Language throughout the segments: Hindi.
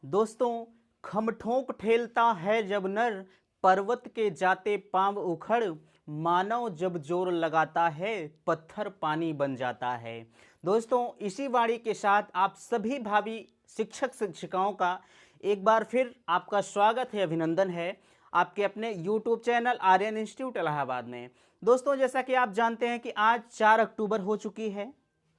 दोस्तों, खमठोंक ठेलता है जब नर, पर्वत के जाते पांव उखड़, मानव जब जोर लगाता है, पत्थर पानी बन जाता है। दोस्तों, इसी वाणी के साथ आप सभी भावी शिक्षक शिक्षिकाओं का एक बार फिर आपका स्वागत है, अभिनंदन है आपके अपने YouTube channel Aryan institute Allahabad में। दोस्तों, जैसा कि आप जानते हैं कि आज 4 अक्टूबर हो चुकी है।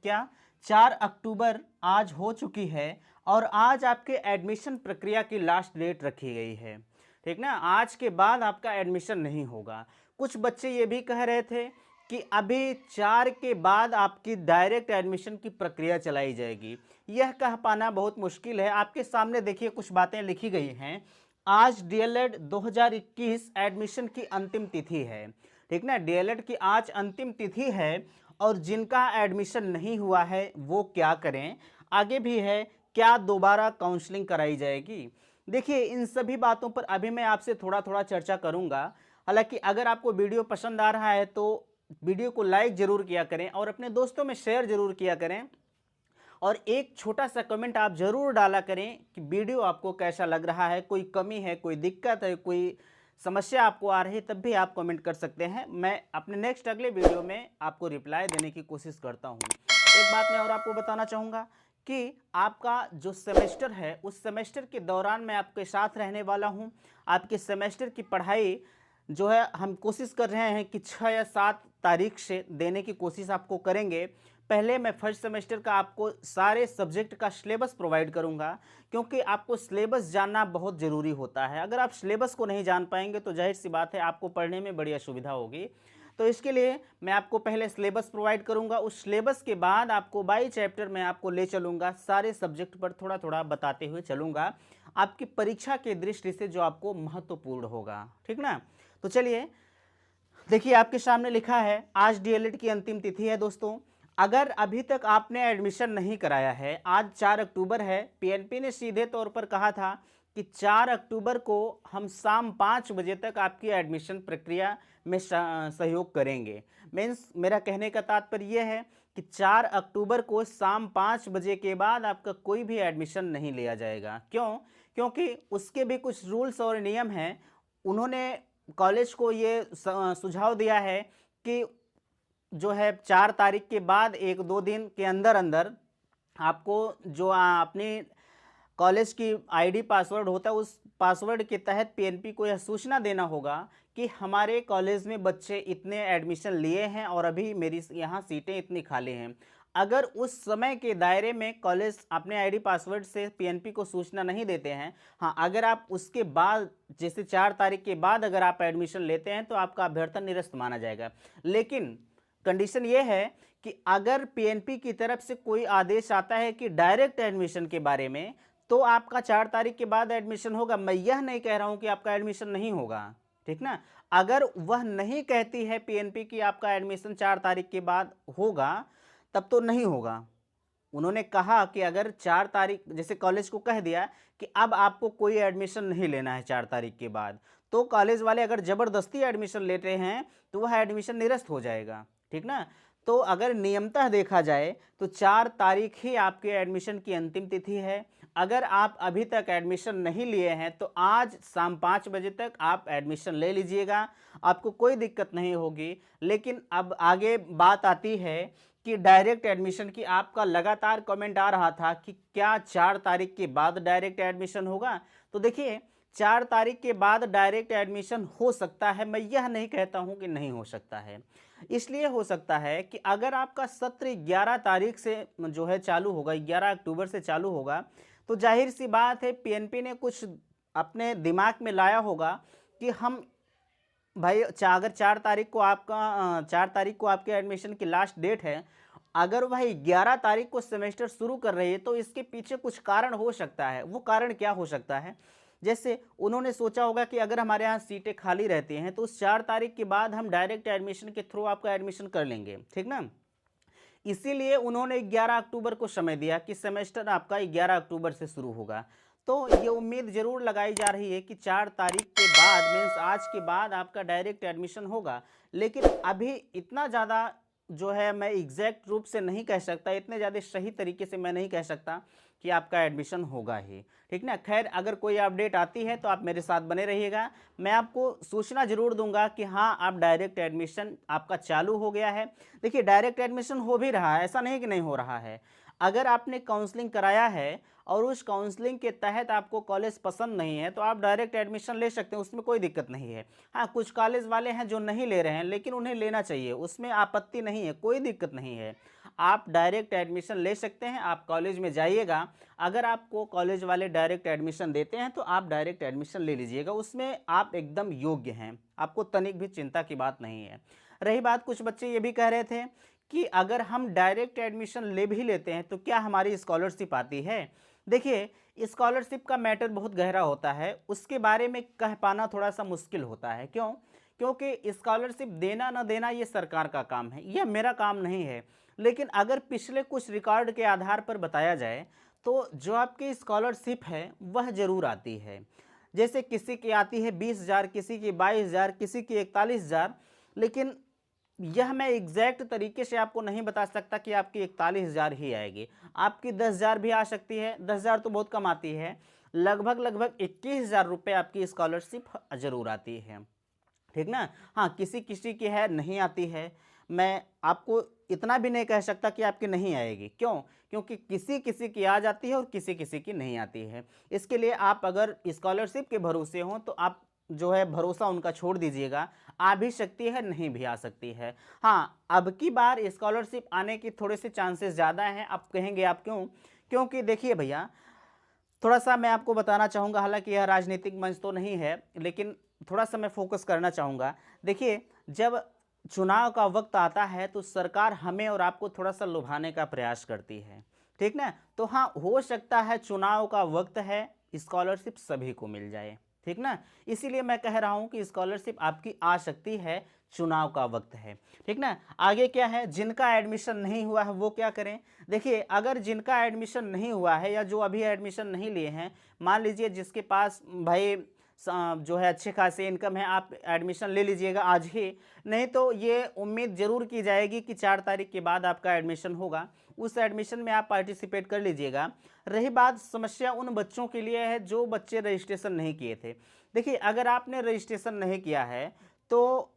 क्या 4 अक्टूबर आज हो चुकी है और आज आपके एडमिशन प्रक्रिया की लास्ट डेट रखी गई है। ठीक ना, आज के बाद आपका एडमिशन नहीं होगा। कुछ बच्चे ये भी कह रहे थे कि अभी 4 के बाद आपकी डायरेक्ट एडमिशन की प्रक्रिया चलाई जाएगी। यह कह पाना बहुत मुश्किल है। आपके सामने देखिए कुछ बातें लिखी गई हैं। आज डीएलएड 2021 एडमिशन की अंतिम तिथि है। ठीक ना, डीएलएड की आज अंतिम तिथि है और जिनका एडमिशन नहीं हुआ है वो क्या करें, आगे भी है क्या दोबारा काउंसलिंग कराई जाएगी। देखिए, इन सभी बातों पर अभी मैं आपसे थोड़ा थोड़ा चर्चा करूंगा। हालांकि अगर आपको वीडियो पसंद आ रहा है तो वीडियो को लाइक जरूर किया करें और अपने दोस्तों में शेयर जरूर किया करें और एक छोटा सा कमेंट आप जरूर डाला करें कि वीडियो आपको कैसा लग रहा है, कोई कमी है, कोई दिक्कत है, कोई समस्या आपको आ रही है, तब भी आप कमेंट कर सकते हैं। मैं अपने नेक्स्ट अगले वीडियो में आपको रिप्लाई देने की कोशिश करता हूं। एक बात मैं और आपको बताना चाहूँगा कि आपका जो सेमेस्टर है उस सेमेस्टर के दौरान मैं आपके साथ रहने वाला हूं। आपके सेमेस्टर की पढ़ाई जो है हम कोशिश कर रहे हैं कि 6 या 7 तारीख से देने की कोशिश आपको करेंगे। पहले मैं फर्स्ट सेमेस्टर का आपको सारे सब्जेक्ट का सिलेबस प्रोवाइड करूंगा, क्योंकि आपको सिलेबस जानना बहुत ज़रूरी होता है। अगर आप सिलेबस को नहीं जान पाएंगे तो जाहिर सी बात है आपको पढ़ने में बड़ी असुविधा होगी। तो इसके लिए मैं आपको पहले सिलेबस प्रोवाइड करूंगा, उस सिलेबस के बाद आपको बाई चैप्टर में आपको ले चलूंगा, सारे सब्जेक्ट पर थोड़ा थोड़ा बताते हुए चलूंगा, आपकी परीक्षा के दृष्टि से जो आपको महत्वपूर्ण होगा। ठीक ना, तो चलिए देखिए, आपके सामने लिखा है आज डीएलएड की अंतिम तिथि है। दोस्तों, अगर अभी तक आपने एडमिशन नहीं कराया है, आज 4 अक्टूबर है, पीएनपी ने सीधे तौर पर कहा था कि 4 अक्टूबर को हम शाम 5 बजे तक आपकी एडमिशन प्रक्रिया में सहयोग करेंगे। मीन्स मेरा कहने का तात्पर्य यह है कि 4 अक्टूबर को शाम 5 बजे के बाद आपका कोई भी एडमिशन नहीं लिया जाएगा। क्यों? क्योंकि उसके भी कुछ रूल्स और नियम हैं। उन्होंने कॉलेज को ये सुझाव दिया है कि जो है 4 तारीख के बाद 1-2 दिन के अंदर अंदर आपको जो अपनी कॉलेज की आईडी पासवर्ड होता है उस पासवर्ड के तहत पीएनपी को यह सूचना देना होगा कि हमारे कॉलेज में बच्चे इतने एडमिशन लिए हैं और अभी मेरी यहाँ सीटें इतनी खाली हैं। अगर उस समय के दायरे में कॉलेज अपने आईडी पासवर्ड से पीएनपी को सूचना नहीं देते हैं, हाँ, अगर आप उसके बाद जैसे 4 तारीख के बाद अगर आप एडमिशन लेते हैं तो आपका अभ्यर्थन निरस्त माना जाएगा। लेकिन कंडीशन ये है कि अगर पीएनपी की तरफ से कोई आदेश आता है कि डायरेक्ट एडमिशन के बारे में, तो आपका 4 तारीख के बाद एडमिशन होगा। मैं यह नहीं कह रहा हूं कि आपका एडमिशन नहीं होगा। ठीक ना, अगर वह नहीं कहती है पीएनपी कि आपका एडमिशन 4 तारीख के बाद होगा, तब तो नहीं होगा। उन्होंने कहा कि अगर 4 तारीख जैसे कॉलेज को कह दिया कि अब आपको कोई एडमिशन नहीं लेना है 4 तारीख के बाद, तो कॉलेज वाले अगर ज़बरदस्ती एडमिशन लेते हैं तो वह एडमिशन निरस्त हो जाएगा। ठीक ना, तो अगर नियमतः देखा जाए तो 4 तारीख ही आपके एडमिशन की अंतिम तिथि है। अगर आप अभी तक एडमिशन नहीं लिए हैं तो आज शाम 5 बजे तक आप एडमिशन ले लीजिएगा, आपको कोई दिक्कत नहीं होगी। लेकिन अब आगे बात आती है कि डायरेक्ट एडमिशन की आपका लगातार कमेंट आ रहा था कि क्या 4 तारीख के बाद डायरेक्ट एडमिशन होगा। तो देखिए, 4 तारीख के बाद डायरेक्ट एडमिशन हो सकता है, मैं यह नहीं कहता हूं कि नहीं हो सकता है। इसलिए हो सकता है कि अगर आपका सत्र 11 तारीख से जो है चालू होगा, 11 अक्टूबर से चालू होगा, तो जाहिर सी बात है पीएनपी ने कुछ अपने दिमाग में लाया होगा कि हम भाई अगर 4 तारीख को आपका 4 तारीख को आपके एडमिशन की लास्ट डेट है, अगर भाई 11 तारीख को सेमेस्टर शुरू कर रही है तो इसके पीछे कुछ कारण हो सकता है। वो कारण क्या हो सकता है? जैसे उन्होंने सोचा होगा कि अगर हमारे यहाँ सीटें खाली रहती हैं तो उस 4 तारीख के बाद हम डायरेक्ट एडमिशन के थ्रू आपका एडमिशन कर लेंगे। ठीक ना, इसीलिए उन्होंने 11 अक्टूबर को समय दिया कि सेमेस्टर आपका 11 अक्टूबर से शुरू होगा। तो ये उम्मीद जरूर लगाई जा रही है कि 4 तारीख के बाद मीन्स आज के बाद आपका डायरेक्ट एडमिशन होगा। लेकिन अभी इतना ज़्यादा जो है मैं एग्जैक्ट रूप से नहीं कह सकता, इतने ज़्यादा सही तरीके से मैं नहीं कह सकता कि आपका एडमिशन होगा ही, ठीक ना। खैर अगर कोई अपडेट आती है तो आप मेरे साथ बने रहिएगा, मैं आपको सूचना जरूर दूंगा कि हाँ आप डायरेक्ट एडमिशन आपका चालू हो गया है। देखिए डायरेक्ट एडमिशन हो भी रहा है, ऐसा नहीं कि नहीं हो रहा है। अगर आपने काउंसलिंग कराया है और उस काउंसलिंग के तहत आपको कॉलेज पसंद नहीं है तो आप डायरेक्ट एडमिशन ले सकते हैं, उसमें कोई दिक्कत नहीं है। हाँ कुछ कॉलेज वाले हैं जो नहीं ले रहे हैं, लेकिन उन्हें लेना चाहिए, उसमें आपत्ति नहीं है, कोई दिक्कत नहीं है। आप डायरेक्ट एडमिशन ले सकते हैं, आप कॉलेज में जाइएगा, अगर आपको कॉलेज वाले डायरेक्ट एडमिशन देते हैं तो आप डायरेक्ट एडमिशन ले लीजिएगा, उसमें आप एकदम योग्य हैं, आपको तनिक भी चिंता की बात नहीं है। रही बात, कुछ बच्चे ये भी कह रहे थे कि अगर हम डायरेक्ट एडमिशन ले भी लेते हैं तो क्या हमारी स्कॉलरशिप आती है। देखिए स्कॉलरशिप का मैटर बहुत गहरा होता है, उसके बारे में कह पाना थोड़ा सा मुश्किल होता है। क्यों? क्योंकि स्कॉलरशिप देना ना देना ये सरकार का काम है, यह मेरा काम नहीं है। लेकिन अगर पिछले कुछ रिकॉर्ड के आधार पर बताया जाए तो जो आपकी स्कॉलरशिप है वह ज़रूर आती है। जैसे किसी की आती है 20,000, किसी की 22,000, किसी की 41,000, लेकिन यह मैं एग्जैक्ट तरीके से आपको नहीं बता सकता कि आपकी 41,000 ही आएगी, आपकी 10,000 भी आ सकती है। 10,000 तो बहुत कम आती है, लगभग 21,000 रुपये आपकी स्कॉलरशिप जरूर आती है, ठीक ना। हाँ किसी किसी की है नहीं आती है, मैं आपको इतना भी नहीं कह सकता कि आपकी नहीं आएगी। क्यों? क्योंकि किसी किसी की आ जाती है और किसी किसी की नहीं आती है। इसके लिए आप अगर स्कॉलरशिप के भरोसे हों तो आप जो है भरोसा उनका छोड़ दीजिएगा, आ भी सकती है नहीं भी आ सकती है। हाँ अब की बार स्कॉलरशिप आने की थोड़े से चांसेस ज़्यादा हैं। आप कहेंगे आप क्यों? क्योंकि देखिए भैया, थोड़ा सा मैं आपको बताना चाहूँगा, हालांकि यह राजनीतिक मंच तो नहीं है लेकिन थोड़ा सा मैं फोकस करना चाहूँगा। देखिए जब चुनाव का वक्त आता है तो सरकार हमें और आपको थोड़ा सा लुभाने का प्रयास करती है, ठीक ना। तो हाँ हो सकता है चुनाव का वक्त है, स्कॉलरशिप सभी को मिल जाए, ठीक ना। इसीलिए मैं कह रहा हूँ कि स्कॉलरशिप आपकी आ सकती है, चुनाव का वक्त है, ठीक ना। आगे क्या है, जिनका एडमिशन नहीं हुआ है वो क्या करें। देखिए अगर जिनका एडमिशन नहीं हुआ है या जो अभी एडमिशन नहीं लिए हैं, मान लीजिए जिसके पास भाई जो है अच्छे खासे इनकम है, आप एडमिशन ले लीजिएगा आज ही, नहीं तो ये उम्मीद ज़रूर की जाएगी कि 4 तारीख के बाद आपका एडमिशन होगा, उस एडमिशन में आप पार्टिसिपेट कर लीजिएगा। रही बात, समस्या उन बच्चों के लिए है जो बच्चे रजिस्ट्रेशन नहीं किए थे। देखिए अगर आपने रजिस्ट्रेशन नहीं किया है तो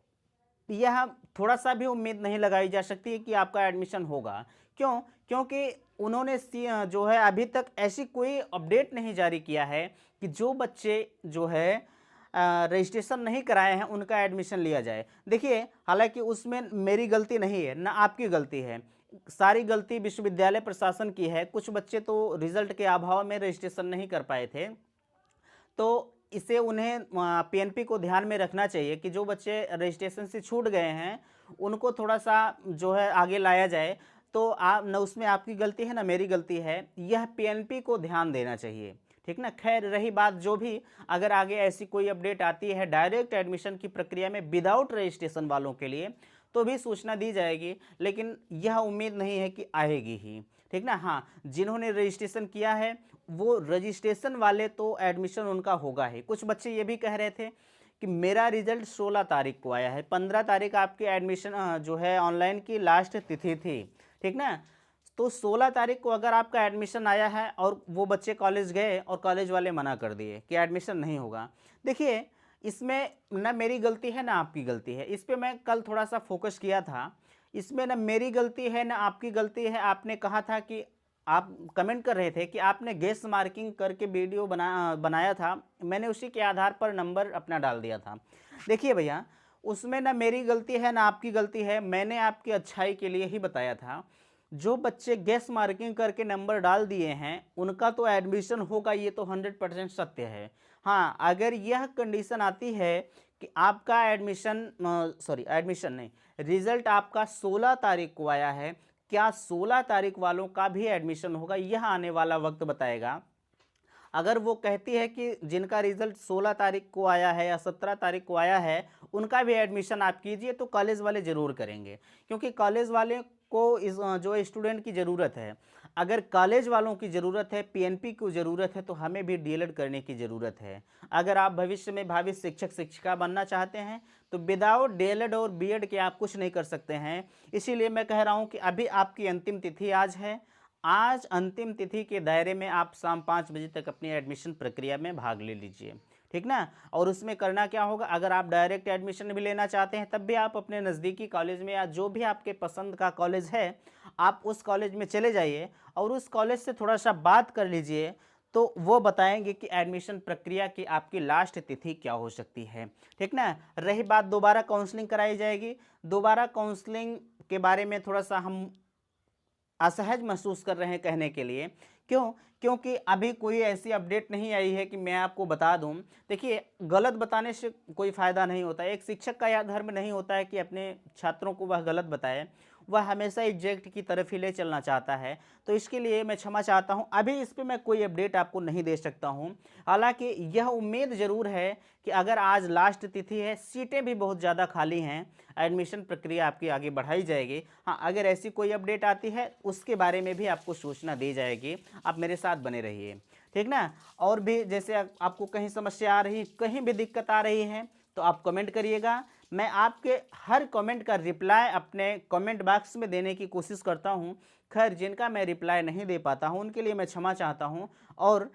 यह थोड़ा सा भी उम्मीद नहीं लगाई जा सकती है कि आपका एडमिशन होगा। क्यों? क्योंकि उन्होंने जो है अभी तक ऐसी कोई अपडेट नहीं जारी किया है कि जो बच्चे जो है रजिस्ट्रेशन नहीं कराए हैं उनका एडमिशन लिया जाए। देखिए हालांकि उसमें मेरी गलती नहीं है ना आपकी गलती है, सारी गलती विश्वविद्यालय प्रशासन की है। कुछ बच्चे तो रिजल्ट के अभाव में रजिस्ट्रेशन नहीं कर पाए थे, तो इसे उन्हें पीएनपी को ध्यान में रखना चाहिए कि जो बच्चे रजिस्ट्रेशन से छूट गए हैं उनको थोड़ा सा जो है आगे लाया जाए। तो आप न उसमें आपकी गलती है ना मेरी गलती है, यह पीएनपी को ध्यान देना चाहिए, ठीक ना। खैर रही बात, जो भी अगर आगे ऐसी कोई अपडेट आती है डायरेक्ट एडमिशन की प्रक्रिया में विदाउट रजिस्ट्रेशन वालों के लिए तो भी सूचना दी जाएगी, लेकिन यह उम्मीद नहीं है कि आएगी ही, ठीक ना। हाँ जिन्होंने रजिस्ट्रेशन किया है वो रजिस्ट्रेशन वाले तो एडमिशन उनका होगा ही। कुछ बच्चे ये भी कह रहे थे कि मेरा रिजल्ट 16 तारीख को आया है, 15 तारीख आपके एडमिशन जो है ऑनलाइन की लास्ट तिथि थी, ठीक ना। तो 16 तारीख को अगर आपका एडमिशन आया है और वो बच्चे कॉलेज गए और कॉलेज वाले मना कर दिए कि एडमिशन नहीं होगा, देखिए इसमें ना मेरी गलती है ना आपकी गलती है। इस पर मैं कल थोड़ा सा फोकस किया था, इसमें ना मेरी गलती है ना आपकी गलती है। आपने कहा था कि आप कमेंट कर रहे थे कि आपने गेस मार्किंग करके वीडियो बनाया था, मैंने उसी के आधार पर नंबर अपना डाल दिया था। देखिए भैया उसमें ना मेरी गलती है ना आपकी गलती है, मैंने आपकी अच्छाई के लिए ही बताया था। जो बच्चे गेस मार्किंग करके नंबर डाल दिए हैं उनका तो एडमिशन होगा, ये तो 100% सत्य है। हाँ अगर यह कंडीशन आती है कि आपका एडमिशन नहीं, रिजल्ट आपका 16 तारीख को आया है, क्या 16 तारीख वालों का भी एडमिशन होगा, यह आने वाला वक्त बताएगा। अगर वो कहती है कि जिनका रिजल्ट 16 तारीख को आया है या 17 तारीख को आया है उनका भी एडमिशन आप कीजिए, तो कॉलेज वाले ज़रूर करेंगे, क्योंकि कॉलेज वाले को इस जो स्टूडेंट की ज़रूरत है। अगर कॉलेज वालों की ज़रूरत है, पीएनपी की ज़रूरत है, तो हमें भी डीएलएड करने की ज़रूरत है। अगर आप भविष्य में भावी शिक्षक शिक्षिका बनना चाहते हैं तो विदाउट डीएलएड और बीएड के आप कुछ नहीं कर सकते हैं। इसीलिए मैं कह रहा हूँ कि अभी आपकी अंतिम तिथि आज है, आज अंतिम तिथि के दायरे में आप शाम 5 बजे तक अपनी एडमिशन प्रक्रिया में भाग ले लीजिए, ठीक ना। और उसमें करना क्या होगा, अगर आप डायरेक्ट एडमिशन भी लेना चाहते हैं तब भी आप अपने नज़दीकी कॉलेज में या जो भी आपके पसंद का कॉलेज है आप उस कॉलेज में चले जाइए और उस कॉलेज से थोड़ा सा बात कर लीजिए, तो वो बताएंगे कि एडमिशन प्रक्रिया की आपकी लास्ट तिथि क्या हो सकती है, ठीक ना। रही बात दोबारा काउंसलिंग कराई जाएगी, दोबारा काउंसलिंग के बारे में थोड़ा सा हम असहज महसूस कर रहे हैं कहने के लिए। क्यों? क्योंकि अभी कोई ऐसी अपडेट नहीं आई है कि मैं आपको बता दूं। देखिए, गलत बताने से कोई फ़ायदा नहीं होता। एक शिक्षक का यह धर्म नहीं होता है कि अपने छात्रों को वह गलत बताए, वह हमेशा एग्जैक्ट की तरफ ही ले चलना चाहता है। तो इसके लिए मैं क्षमा चाहता हूं, अभी इस पे मैं कोई अपडेट आपको नहीं दे सकता हूं। हालांकि यह उम्मीद ज़रूर है कि अगर आज लास्ट तिथि है, सीटें भी बहुत ज़्यादा खाली हैं, एडमिशन प्रक्रिया आपकी आगे बढ़ाई जाएगी। हाँ, अगर ऐसी कोई अपडेट आती है उसके बारे में भी आपको सूचना दी जाएगी। आप मेरे साथ बने रहिए, ठीक ना। और भी जैसे आपको कहीं समस्या आ रही, कहीं भी दिक्कत आ रही है तो आप कमेंट करिएगा। मैं आपके हर कमेंट का रिप्लाई अपने कमेंट बॉक्स में देने की कोशिश करता हूं। खैर, जिनका मैं रिप्लाई नहीं दे पाता हूं उनके लिए मैं क्षमा चाहता हूं, और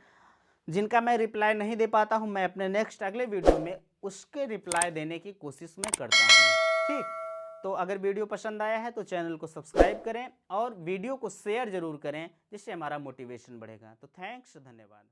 जिनका मैं रिप्लाई नहीं दे पाता हूं मैं अपने नेक्स्ट अगले वीडियो में उसके रिप्लाई देने की कोशिश में करता हूं, ठीक। तो अगर वीडियो पसंद आया है तो चैनल को सब्सक्राइब करें और वीडियो को शेयर ज़रूर करें, जिससे हमारा मोटिवेशन बढ़ेगा। तो थैंक्स, धन्यवाद।